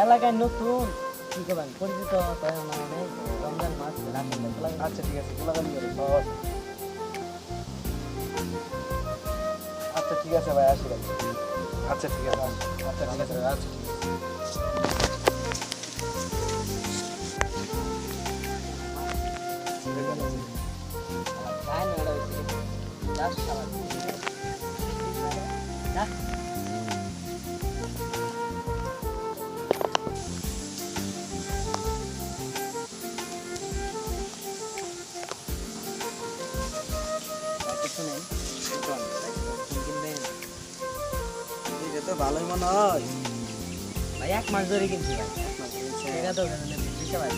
এলাকায় নতুন কি করবেন পরিচিত তাই না নেই রমজান মাস রাখেন আচ্ছা ঠিক আছে গোলাগালি করে সহজ আচ্ছা ঠিক আছে ভাই আসি ভাই আচ্ছা ঠিক আছে আচ্ছা ঠিক আছে ভাই আচ্ছা খায় না এটা দাস খাবার না শুনেন কিনবেন এটা তো ভালোই মনে হয় ভাই 1 মাস ধরে কিনছি ভাই 1 মাস এটা তো দিতে পারি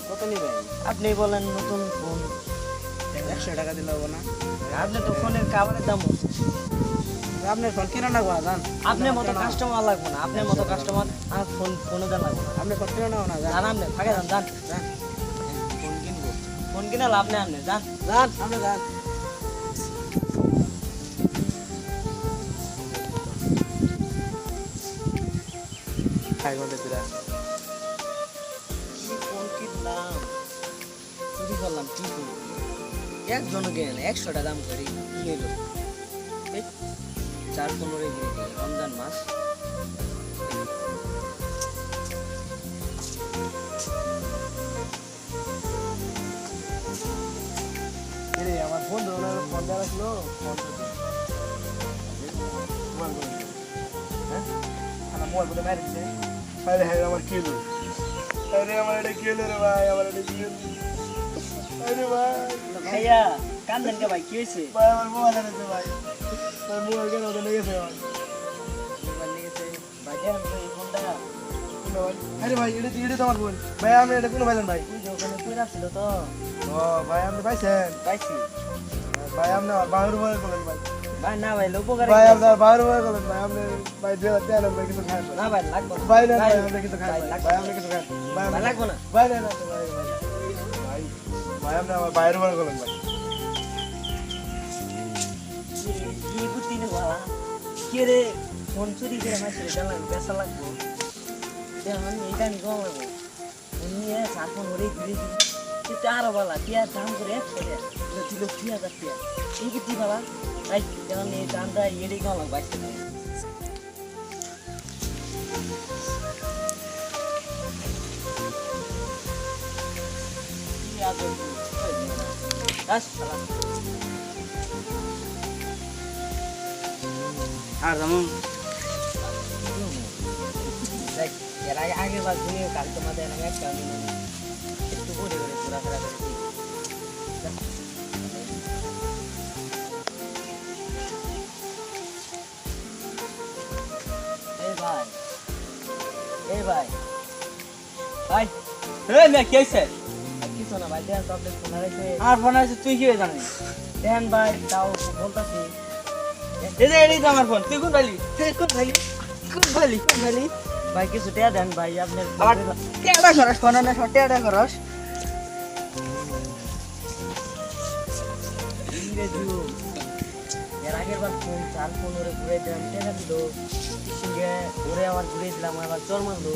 কত নিবেন আপনি বলেন নতুন ফোন 100 টাকা দিলে হবে না আপনি তো ফোনের কাভারের দাম আপনার ফোন কেন না গো জান আপনার মতো কাস্টমার লাগবে না আপনার মতো কাস্টমার আর ফোনও দেন লাগবে না আপনি ফোন কেন না জান জান আপনি ফাঁকে যান যান ফোন কিনবো ফোন কিনা লাভ নেই আপনি যান জান আপনি জান খাই বলতে তুই কি ফোন কিনলাম চুরি করলাম কি ফোন একজনও কিনে না 100 টাকা দাম করি কি হলো 4-15 কিনে রমজান মাস রে আমার বন্ধু ওনার ফোন দেওয়া রাখলো হ্যাঁ আমার মোবাইল বলে মেরে দিচ্ছে আরে হ্যাঁ আমার কি হলো আরে আমার এটা কি হলো রে ভাই আমার এটা কি হলো আরে ভাই ভাইয়া কান্দেন কে ভাই কি হয়েছে ভাই আমার মোবাইল এনেছে ভাই আমার মোবাইল কেন ওটা লেগেছে ভাই মোবাইল লেগেছে ভাই দেন তো এই ফোনটা আরে ভাই এটা তো আমার ফোন ভাই আমি এটা কোনো পাইলেন ভাই ওই যে ওখানে কই রাখছিল তো ও ভাই আপনি পাইছেন পাইছি ভাই আপনি আমার বাহুর বয়ে করলেন ভাই ভাই না ভাই উপকার ভাই আপনার বাহুর বয়ে করলেন ভাই আপনি ভাই 2000 টাকা কিছু খান না ভাই লাগবে না ভাই না ভাই আপনি কিছু খান ভাই আপনি কিছু খান ভাই ভাই লাগবে না ভাই না ভাই ভাই ভাই আপনি আমার বাইরে বয়ে করলেন ভাই কি বুদ্ধি নে বাবা কে রে ফোন চুরি করে মাইছে জানলাম বেসা লাগবো দেখুন এইটা নি কম লাগবো নিয়ে সারফোন ওরে ঘুরে দিই কিন্তু আরো বালা টিয়ার দাম করে 100 টাকা দিল 3000 টাকা এই বুদ্ধি বাবা তাই যেমন এই দামটা এড়ে কম লাগবে 22 টাকা আর যেমন এর আগে আগের বার ঘুমিয়ে কাল তোমাদের এলাকায় একটা আমি একটু ঘুরে ঘুরে ঘোরাফেরা করেছি এই ভাই ভাই এই মে কি হইছে আর কিছু না ভাই দেন তো আপনার ফোন হারাইছে আর ফোন আছে তুই কি জানিস দেন ভাই তাও বলতাছি এই যে এটাই তো আমার ফোন তুই কোন পাইলি কোন ভাই ভাই কিছু টাকা দেন ভাই আপনার আবার টেড়া করস ফোন না টেড়া করস ইংরেজি এর আগের বার ফোন চার ফোন ওরে ঘুরে দিলাম টাকা দিল সঙ্গে ওরে আবার ঘুরে দিলাম আবার চর মারলো